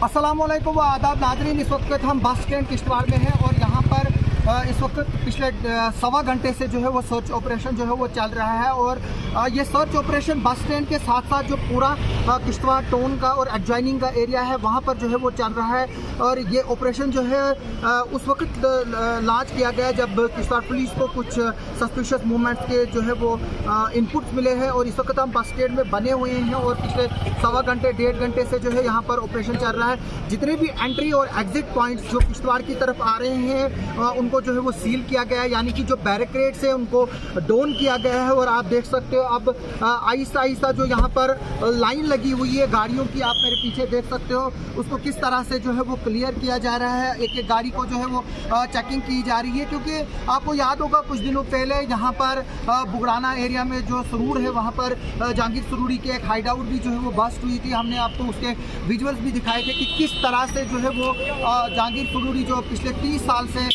अस्सलामुअलैकुम व आदाब नाज़रीन। इस वक्त हम बस स्टैंड किश्तवाड़ में हैं और यहाँ पर इस वक्त पिछले सवा घंटे से जो है वो सर्च ऑपरेशन जो है वो चल रहा है। और ये सर्च ऑपरेशन बस स्टैंड के साथ साथ जो पूरा किश्तवाड़ टाउन का और एडजॉइनिंग का एरिया है वहाँ पर जो है वो चल रहा है। और ये ऑपरेशन जो है उस वक्त लॉन्च किया गया जब किश्तवाड़ पुलिस को कुछ सस्पिशियस मूवमेंट्स के जो है वो इनपुट्स मिले हैं। और इस वक्त हम बस स्टैंड में बने हुए हैं और पिछले सवा घंटे डेढ़ घंटे से जो है यहाँ पर ऑपरेशन चल रहा है। जितने भी एंट्री और एग्जिट पॉइंट्स जो किश्तवाड़ की तरफ आ रहे हैं उनको जो है वो सील किया गया है, यानी कि जो बैरिकेड्स है उनको डाउन किया गया है। और आप देख सकते हो अब आहिस्ता आहिस्ता जो यहाँ पर लाइन लगी हुई है गाड़ियों की, आप मेरे पीछे देख सकते हो, उसको किस तरह से जो है वो क्लियर किया जा रहा है। एक एक गाड़ी को जो है वो चेकिंग की जा रही है, क्योंकि आपको याद होगा कुछ दिनों पहले यहाँ पर बुगराना एरिया में जो सुरूर है वहाँ पर जहांगीर सुरूरी के एक हाइड आउट भी जो है वो बस्ट हुई थी। हमने आपको उसके विजुअल्स भी दिखाए थे कि किस तरह से जो है वो जहांगीर सुरूरी जो पिछले 30 साल से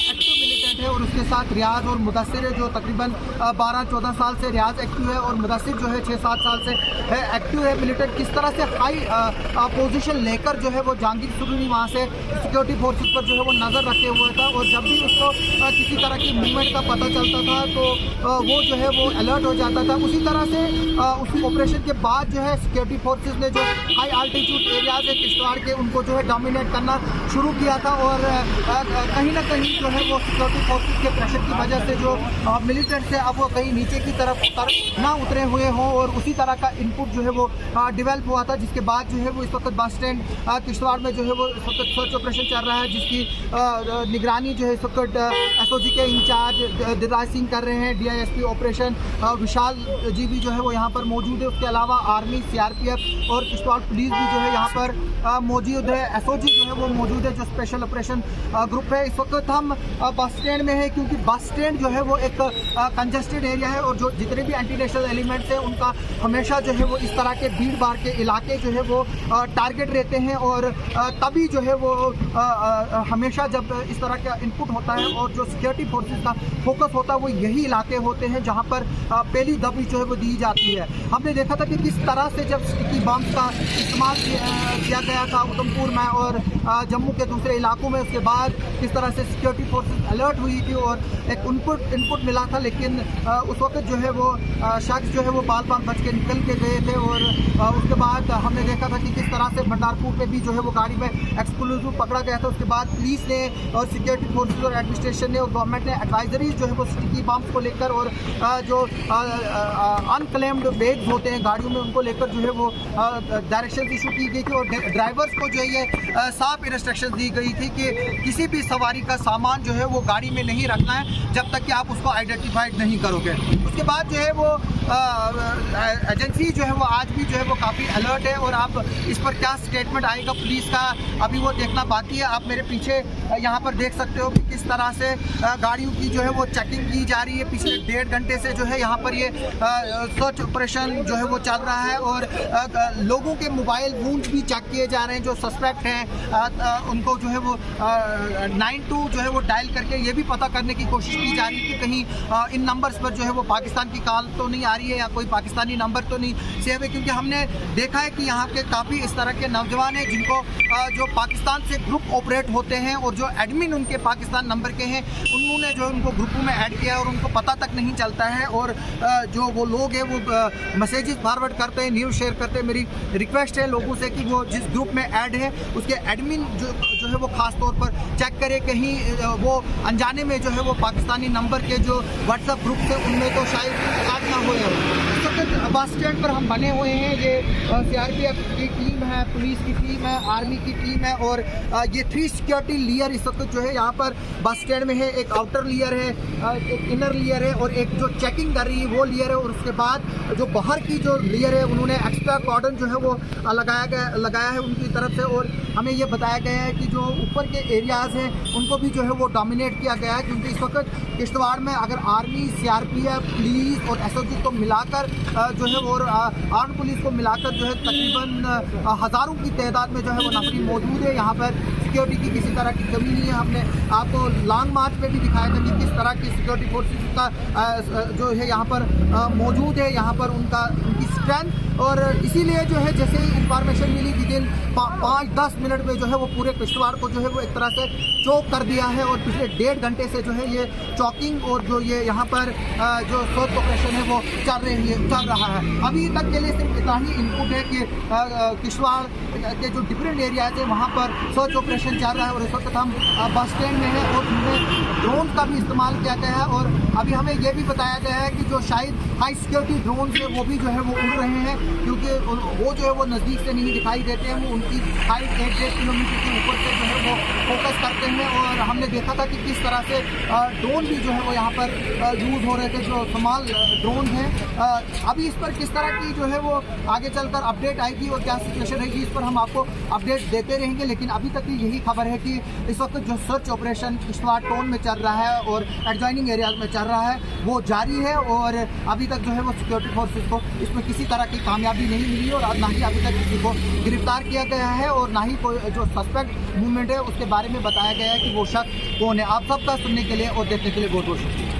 एक्टिव मिलिटेंट है और उसके साथ रियाज और मुदस्सिर है जो तकरीबन 12-14 साल से रियाज एक्टिव है और मुदस्सिर जो है 6-7 साल से है एक्टिव है मिलिटेंट। किस तरह से हाई पोजीशन लेकर जो है वो जहांगीर सुरूरी वहाँ से सिक्योरिटी फोर्सेस पर जो है वो नज़र रखे हुए था। और जब भी उसको किसी तरह की मूवमेंट का पता चलता था तो वो जो है वो अलर्ट हो जाता था। उसी तरह से उस ऑपरेशन के बाद जो है सिक्योरिटी फोर्सेस ने जो हाई आल्टीट्यूड एरियाज है किश्तवाड़ के उनको जो है डोमिनेट करना शुरू किया था। और कहीं ना कहीं जो है वो सिक्योरिटी फोर्सेस के प्रेशर की वजह से जो मिलिटेंट्स है अब वो कहीं नीचे की तरफ ना उतरे हुए हों और उसी तरह का इनपुट जो है वो डेवलप हुआ था, जिसके बाद जो है वो इस वक्त बस स्टैंड किश्तवाड़ में जो है वो इस वक्त सर्च ऑपरेशन चल रहा है, जिसकी निगरानी जो है इस वक्त SOG के इंचार्ज दिलराज सिंह कर रहे हैं। DISP ऑपरेशन विशाल जी भी जो है वो यहाँ पर मौजूद है। उसके अलावा आर्मी, CRPF और किश्तवाड़ पुलिस भी जो है यहाँ पर मौजूद है। SOG जो है वो मौजूद है जो स्पेशल ऑपरेशन ग्रुप है। इस वक्त हम बस स्टैंड में है क्योंकि बस स्टैंड जो है वो एक कंजस्टेड एरिया है और जो जितने भी एंटी नेशनल एलिमेंट्स हैं उनका हमेशा जो है वो इस तरह के भीड़ भाड़ के इलाके जो है वो टारगेट रहते हैं। और तभी जो है वो हमेशा जब इस तरह का इनपुट होता है और जो सिक्योरिटी फोर्सेस का फोकस होता है वो यही इलाके होते हैं जहाँ पर पहली दबी जो है वो दी जाती है। हमने देखा था कि किस तरह से जब स्टिकी बम्स का इस्तेमाल किया गया था उधमपुर में और जम्मू के दूसरे इलाकों में, उसके बाद किस तरह से सिक्योरिटी फोर्सेस अलर्ट हुई थी और एक इनपुट मिला था। लेकिन उस वक्त जो है वो शख्स जो है वो बाल बच के निकल के गए थे। और उसके बाद हमने देखा था कि किस तरह से भंडारपुर पे भी जो है वो गाड़ी में एक्सप्लोजिव पकड़ा गया था। उसके बाद पुलिस ने और सिक्योरिटी फोर्सेस और एडमिनिस्ट्रेशन ने और गवर्नमेंट ने एडवाइजरीज जो है वो स्टिकी बम्स को लेकर और जो अनक्लेम्ड बैग्स होते हैं गाड़ियों में उनको लेकर जो है वो डायरेक्शन इशू की गई थी। और ड्राइवर्स को जो है ये साफ इंस्ट्रक्शन दी गई थी कि किसी भी सवारी का सामान जो है वो गाड़ी में नहीं रखना है जब तक कि आप उसको आइडेंटिफाइड नहीं करोगे। उसके बाद जो है वो एजेंसी जो है वो आज भी जो है वो काफ़ी अलर्ट है। और आप इस पर क्या स्टेटमेंट आएगा पुलिस का अभी वो देखना बाकी है। आप मेरे पीछे यहाँ पर देख सकते हो कि किस तरह से गाड़ियों की जो है वो चेकिंग की जा रही है। पिछले डेढ़ घंटे से जो है यहाँ पर ये सर्च ऑपरेशन जो है वो चल रहा है और लोगों के मोबाइल फोन्स भी चेक किए जा रहे हैं। जो सस्पेक्ट हैं उनको जो है वो 92 जो है वो डायल करके ये भी पता करने की कोशिश की जा रही है कि कहीं इन नंबर्स पर जो है वो पाकिस्तान की कॉल तो नहीं आ रही है या कोई पाकिस्तानी नंबर तो नहीं सेव है। क्योंकि हमने देखा है कि यहाँ के काफ़ी इस तरह के नौजवान हैं जिनको जो पाकिस्तान से ग्रुप ऑपरेट होते हैं और जो एडमिन उनके पाकिस्तान नंबर के हैं उन्होंने जो उनको ग्रुपों में ऐड किया और उनको पता तक नहीं चलता है। और जो वो लोग हैं वो मैसेजेस फॉरवर्ड करते हैं, न्यूज़ शेयर करते हैं। मेरी रिक्वेस्ट है लोगों से कि वो जिस ग्रुप में ऐड है उसके एडमिन जो है वो ख़ास तौर पर चेक करे कहीं वो अनजाने में जो है वो पाकिस्तानी नंबर के जो व्हाट्सएप ग्रुप है उनमें तो शायद ऐड ना हो। इस वक्त बस स्टैंड पर हम बने हुए हैं। ये CRPF की टीम है, पुलिस की टीम है, आर्मी की टीम है और ये 3 सिक्योरिटी लेयर इस वक्त जो है यहाँ पर बस स्टैंड में है। एक आउटर लेयर है, एक इनर लेयर है और एक जो चेकिंग कर रही है वो लेयर है। और उसके बाद जो बाहर की जो लेयर है उन्होंने एक्स्ट्रा कॉर्डन जो है वो लगाया है उनकी तरफ से। और हमें ये बताया गया है कि जो ऊपर के एरियाज़ हैं उनको भी जो है वो डोमिनेट किया गया है। क्योंकि इस वक्त किश्तवाड़ में अगर आर्मी, CRPF, पुलिस और SOG को मिलाकर जो है वो आर्म पुलिस को मिलाकर जो है तकरीबन हज़ारों की तादाद में जो है वो नफरी मौजूद है। यहाँ पर सिक्योरिटी की किसी तरह की कमी नहीं है। हमने आपको लॉन्ग मार्च में भी दिखाया था कि किस तरह की सिक्योरिटी फोर्सेस का जो है यहाँ पर मौजूद है। यहाँ पर उनकी स्ट्रेंथ और इसीलिए जो है जैसे ही इंफॉर्मेशन मिली विद इन 5-10 मिनट में जो है वो पूरे किश्तवाड़ को जो है वो एक तरह से चौक कर दिया है। और पिछले 1.5 घंटे से जो है ये चौकिंग और जो ये यहाँ पर जो सर्च ऑपरेशन है वो चल रहा है। अभी तक के लिए सिर्फ इतना ही इनपुट है कि किश्तवाड़ के जो डिफरेंट एरियाज है वहाँ पर सर्च ऑपरेशन चल रहा है। और इस वक्त हम बस स्टैंड में हैं और उनमें ड्रोन का भी इस्तेमाल किया गया है। और अभी हमें ये भी बताया गया है कि जो शायद हाई सिक्योरिटी ड्रोन है वो भी जो है वो उड़ रहे हैं, क्योंकि वो जो है वो नज़दीक से नहीं दिखाई देते हैं, वो उनकी हाइट 1-1.5 किलोमीटर के ऊपर से जो है वो फोकस करते हैं। और हमने देखा था कि किस तरह से ड्रोन भी जो है वो यहाँ पर यूज़ हो रहे थे, जो स्मॉल ड्रोन हैं। अभी इस पर किस तरह की जो है वो आगे चलकर अपडेट आएगी और क्या सिचुएशन रहेगी इस पर हम आपको अपडेट देते रहेंगे। लेकिन अभी तक की यही खबर है कि इस वक्त जो सर्च ऑपरेशन किश्तवाड़ टाउन में चल रहा है और एडजॉइनिंग एरियाज में चल रहा है वो जारी है। और अभी तक जो है वो सिक्योरिटी फोर्सेस को इसमें किसी तरह की कामयाबी नहीं मिली और ना ही अभी तक किसी को गिरफ्तार किया गया है और ना ही कोई जो सस्पेक्ट मूवमेंट है उसके बारे में बताया गया है कि वो शख्स कौन है। आप सबका सुनने के लिए और देखने के लिए बहुत बहुत शुक्रिया।